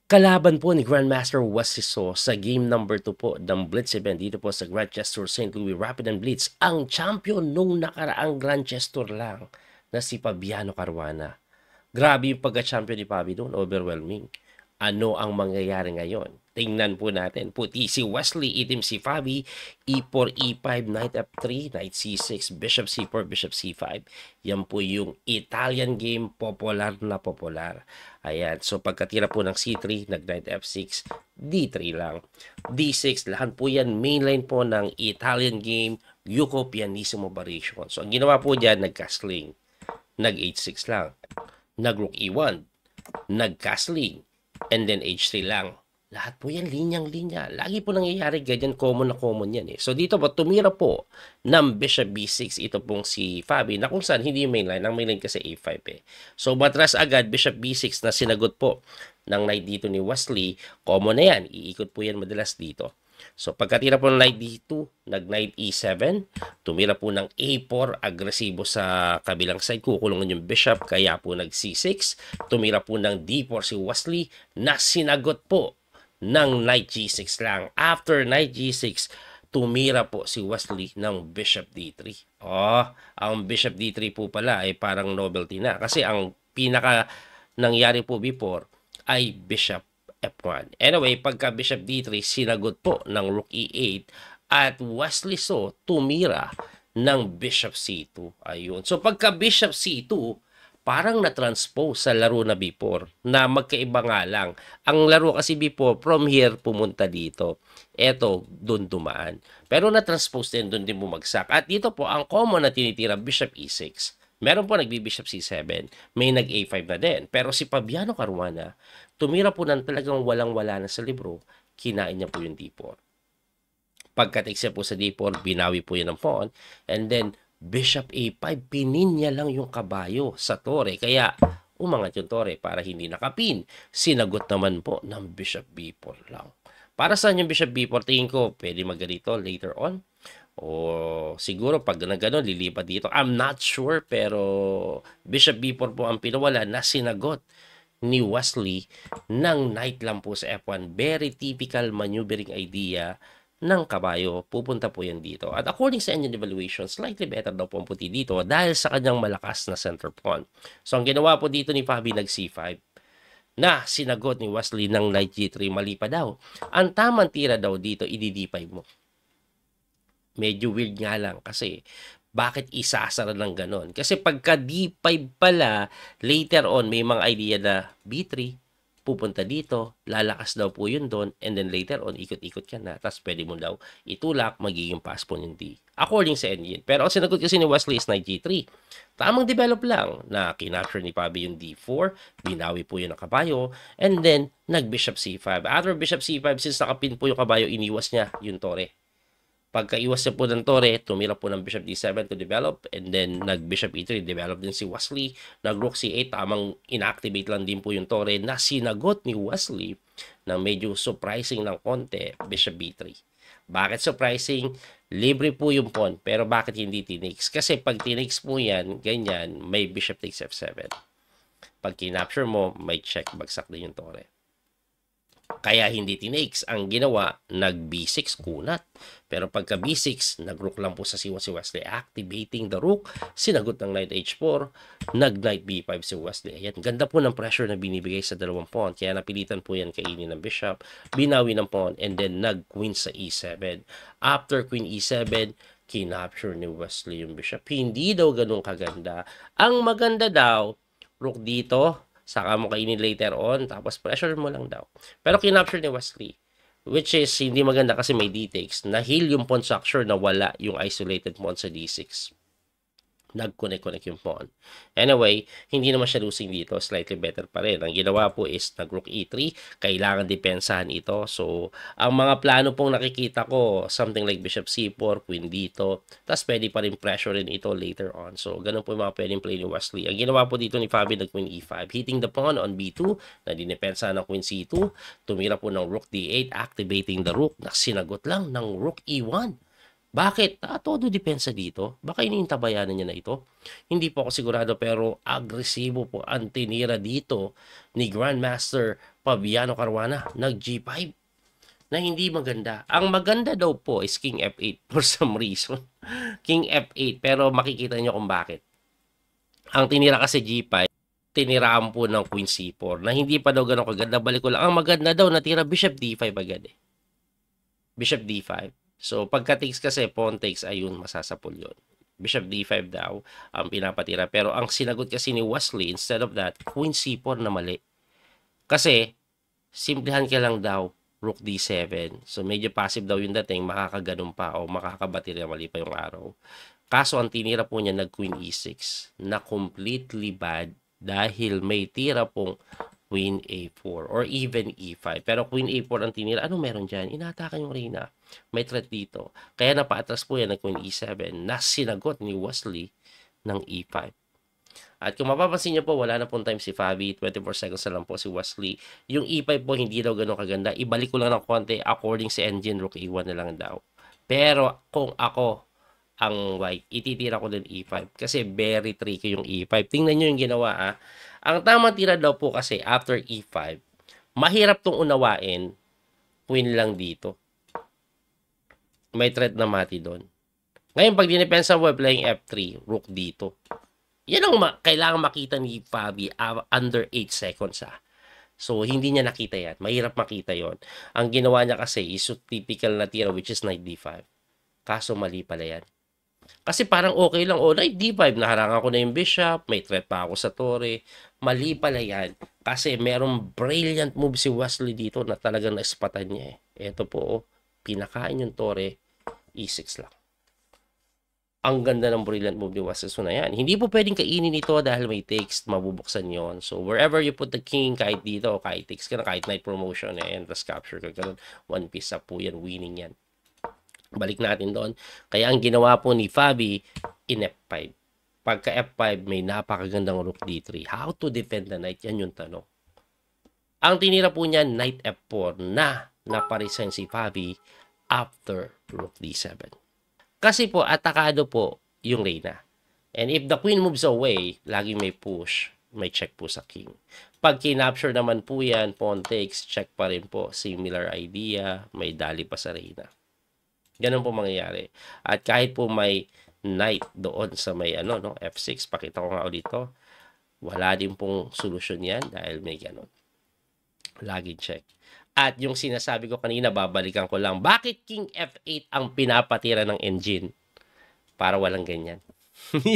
Kalaban po ni Grandmaster Wasiso sa game number 2 po ng Blitz event dito po sa Grandchester St. Louis Rapid and Blitz. Ang champion nung nakaraang Grandchester lang na si Fabiano Caruana. Grabe yung pagka-champion ni Fabi doon, overwhelming. Ano ang mangyayari ngayon? Tingnan po natin. Puti si Wesley, itim si Fabi, E4, E5, Knight F3, Knight C6, Bishop C4, Bishop C5. Yan po yung Italian game, popular na popular. Ayan, so pagkatira po ng C3, nag-Knight F6, D3 lang. D6, lahat po yan, mainline po ng Italian game, Yuko Pianissimo variation. So ang ginawa po dyan, nag-castling. Nag-H6 lang. Nag-Rook E1, nag-castling, and then H3 lang. Lahat po yan, linyang-linya. Lagi po nangyayari, ganyan, common na common yan eh. So dito po, tumira po ng Bishop B6, ito pong si Fabi, na kung saan hindi yung mainline, ang mainline kasi A5 eh. So matras agad, Bishop B6 na sinagot po ng knight dito ni Wesley, common na yan, iikot po yan madalas dito. So pagkatira po ng knight D2, nag-knight E7, tumira po ng A4, agresibo sa kabilang side, kukulungan yung bishop, kaya po nag-C6, tumira po ng D4 si Wesley, na sinagot po ng knight G6 lang. After knight G6, tumira po si Wesley ng bishop D3. Oh, ang bishop D3 po pala ay parang novelty na, kasi ang pinaka nangyari po before ay bishop F1. Anyway, pagka bishop D3, sinagot po ng rook E8 at Wesley So tumira ng bishop C2. Ayun. So pagka bishop C2, parang na-transpose sa laro na before na magkaiba nga lang. Ang laro kasi before, from here, pumunta dito. Eto, doon dumaan. Pero na-transpose din, doon din bumagsak. At dito po, ang common na tinitira, bishop E6. Meron po nagbi-bishop C7. May nag-A5 na din. Pero si Fabiano Caruana, tumira po ng talagang walang-wala na sa libro, kinain niya po yung D4. Pagka-takes niya po sa D4, binawi po yun ng pawn. And then, Bishop A5, pinin niya lang yung kabayo sa tore. Kaya, umangat yung tore para hindi nakapin. Sinagot naman po ng Bishop B4 lang. Para saan yung Bishop B4? Tingin ko, pwede magganito later on. O siguro pag nagano lilipat dito. I'm not sure, pero Bishop B4 po ang pinawala na sinagot ni Wesley ng knight lang po sa F1. Very typical maneuvering idea ng kabayo, pupunta po yan dito. At according sa engine evaluation, slightly better daw po ang puti dito dahil sa kanyang malakas na center pawn. So, ang ginawa po dito ni Fabi, nag-C5 na sinagot ni Wesley ng knight G3, mali pa daw. Ang tamang tira daw dito, i-D5 mo. Medyo weird nga lang kasi bakit isasara ng ganon? Kasi pagka D5 pala, later on, may mga idea na B3, pupunta dito, lalakas daw po yun doon, and then later on, ikot-ikot ka na, tapos pwede mo daw itulak, magiging pass po yung D. According sa engine. Pero ang sinagot kasi ni Wesley is knight G3. Tamang develop lang na kinapture ni Fabi yung D4, binawi po yun ng kabayo, and then nag-bishop C5. After bishop C5, since nakapin po yung kabayo, iniwas niya yung tore. Pagkaiwas niya po ng tore, tumira po ng bishop D7 to develop, and then nag-bishop E3, develop din si Wesley. Nag-rook C8, tamang inactivate lang din po yung tore na sinagot ni Wesley na medyo surprising ng konti, bishop B3. Bakit surprising? Libre po yung pawn, pero bakit hindi tinakes? Kasi pag tinakes mo yan, ganyan, may bishop takes F7. Pag kinapture mo, may check, bagsak din yung tore. Kaya hindi tinakes. Ang ginawa, nag-B6 kunat. Pero pagka B6, nag-rook lang po sa C1 si Wesley, activating the rook. Sinagot ng knight H4, nag-knight B5 si Wesley. Ayan, ganda po ng pressure na binibigay sa dalawang pawn. Kaya napilitan po yan kainin ng bishop, binawi ng pawn, and then nag-queen sa E7. After queen E7, kinapture ni Wesley yung bishop. Hindi daw ganun kaganda. Ang maganda daw, rook dito, saka mo kainin later on, tapos pressure mo lang daw. Pero kinapture ni Wesley, which is hindi maganda kasi may D-takes. Na-heal yung pawn structure na wala yung isolated pawn sa D6. Nag-connect yung pawn. Anyway, hindi naman siya losing dito. Slightly better pa rin. Ang ginawa po is nag-rook E3. Kailangan depensahan ito. So, ang mga plano pong nakikita ko, something like bishop C4, queen dito. Tapos pwede pa rin pressure rin ito later on. So, ganun po yung mga pwedeng play ni Wesley. Ang ginawa po dito ni Fabi, nag-queen E5. Hitting the pawn on B2, na dinepensahan ng queen C2. Tumira po ng rook D8, activating the rook, na sinagot lang ng rook E1. Bakit? Todo depensa dito. Baka iniintabayanan niya na ito. Hindi po ako sigurado pero agresibo po ang tinira dito ni Grandmaster Fabiano Caruana. Nag-G5 na hindi maganda. Ang maganda daw po is King F8 for some reason. King F8 pero makikita niyo kung bakit. Ang tinira kasi G5, tiniraan po ng Queen C4 na hindi pa daw ganun kaganda. Balik ko lang. Ang maganda daw natira Bishop D5 agad eh. Bishop D5. So, pagka takes kasi, pawn takes, ayun, masasapul yun. Bishop D5 daw ang pinapatira. Pero ang sinagot kasi ni Wesley, instead of that, Queen C4 na mali. Kasi, simplihan ka lang daw, Rook D7. So, medyo passive daw yung dating, makakaganon pa o makakabatir na mali pa yung araw. Kaso, ang tinira po niya nag-Queen E6 na completely bad dahil may tira pong Queen A4 or even E5. Pero Queen A4 ang tinira. Ano meron dyan? Inaatakan yung Reyna. May threat dito. Kaya napaatras po yan ng Queen E7 na sinagot ni Wesley ng E5. At kung mapapansin niyo po, wala na pong time si Fabi. 24 seconds na lang po si Wesley. Yung E5 po, hindi daw ganun kaganda. Ibalik ko lang ng konti. According sa engine, Rook E1 na lang daw. Pero kung ako ang white, ititira ko din E5. Kasi very tricky yung E5. Tingnan nyo yung ginawa Ang tamang tira daw po kasi after E5, mahirap tong unawain, queen lang dito. May threat na mati doon. Ngayon, pag dinipensa mo, playing F3, rook dito. Yan ang kailangan makita ni Fabi under 8 seconds So, hindi niya nakita yan. Mahirap makita yon. Ang ginawa niya kasi is typical na tira which is knight D5. Kaso mali pala yan. Kasi parang okay lang, knight D5, naharangan ko na yung bishop, may threat pa ako sa tore. Mali pala yan. Kasi merong brilliant move si Wesley dito na talagang naispatan niya Ito po, pinakain yung tore, E6 lang. Ang ganda ng brilliant move ni Wesley na yan. Hindi po pwedeng kainin ito dahil may takes, mabubuksan yon. So, wherever you put the king, kahit dito, kahit takes ka na, kahit knight promotion, endless capture ka, ganun, one piece up po yan, winning yan. Balik natin doon. Kaya ang ginawa po ni Fabi, in F5. Pagka F5, may napakagandang rook D3. How to defend the knight? Yan yung tanong. Ang tinira po niya, knight F4 na naparesign si Fabi after rook D7. Kasi po, atakado po yung Reyna. And if the queen moves away, laging may push, may check po sa king. Pag kinapture naman po yan, pawn takes, check pa rin po. Similar idea, may dali pa sa Reyna. Ganun po mangyayari. At kahit po may knight doon sa may F6, pakita ko nga ulit to, wala din pong solusyon yan dahil may ganun. Laging check. At yung sinasabi ko kanina, babalikan ko lang, bakit King F8 ang pinapatira ng engine? Para walang ganyan.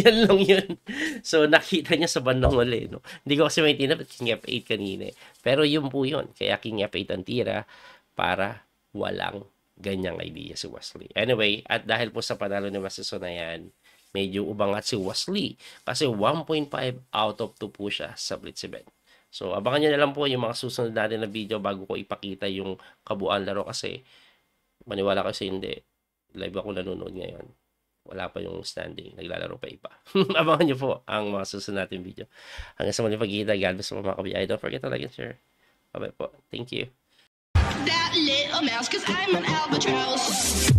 Yan lang yun. So, nakita niya sa bandang uli. No? Hindi ko kasi maintindihan King F8 kanina. Pero yun po yun. Kaya King F8 ang tira para walang ganyang idea si Wesley. Anyway, at dahil po sa panalo ni Wesley na yan, medyo ubangat si Wesley. Kasi 1.5 out of 2 po siya sa Blitz event. So, abangan nyo na lang po yung mga susunod natin na video bago ko ipakita yung kabuuan laro kasi maniwala kasi hindi. Live ako nanonood ngayon. Wala pa yung standing. Naglalaro pa iba. Abangan nyo po ang mga susunod natin video. Hanggang sa muli pagkita. God bless po mga kabiyay. Don't forget to like and share. Bye-bye po. Thank you. That little mouse, 'cause I'm an albatross.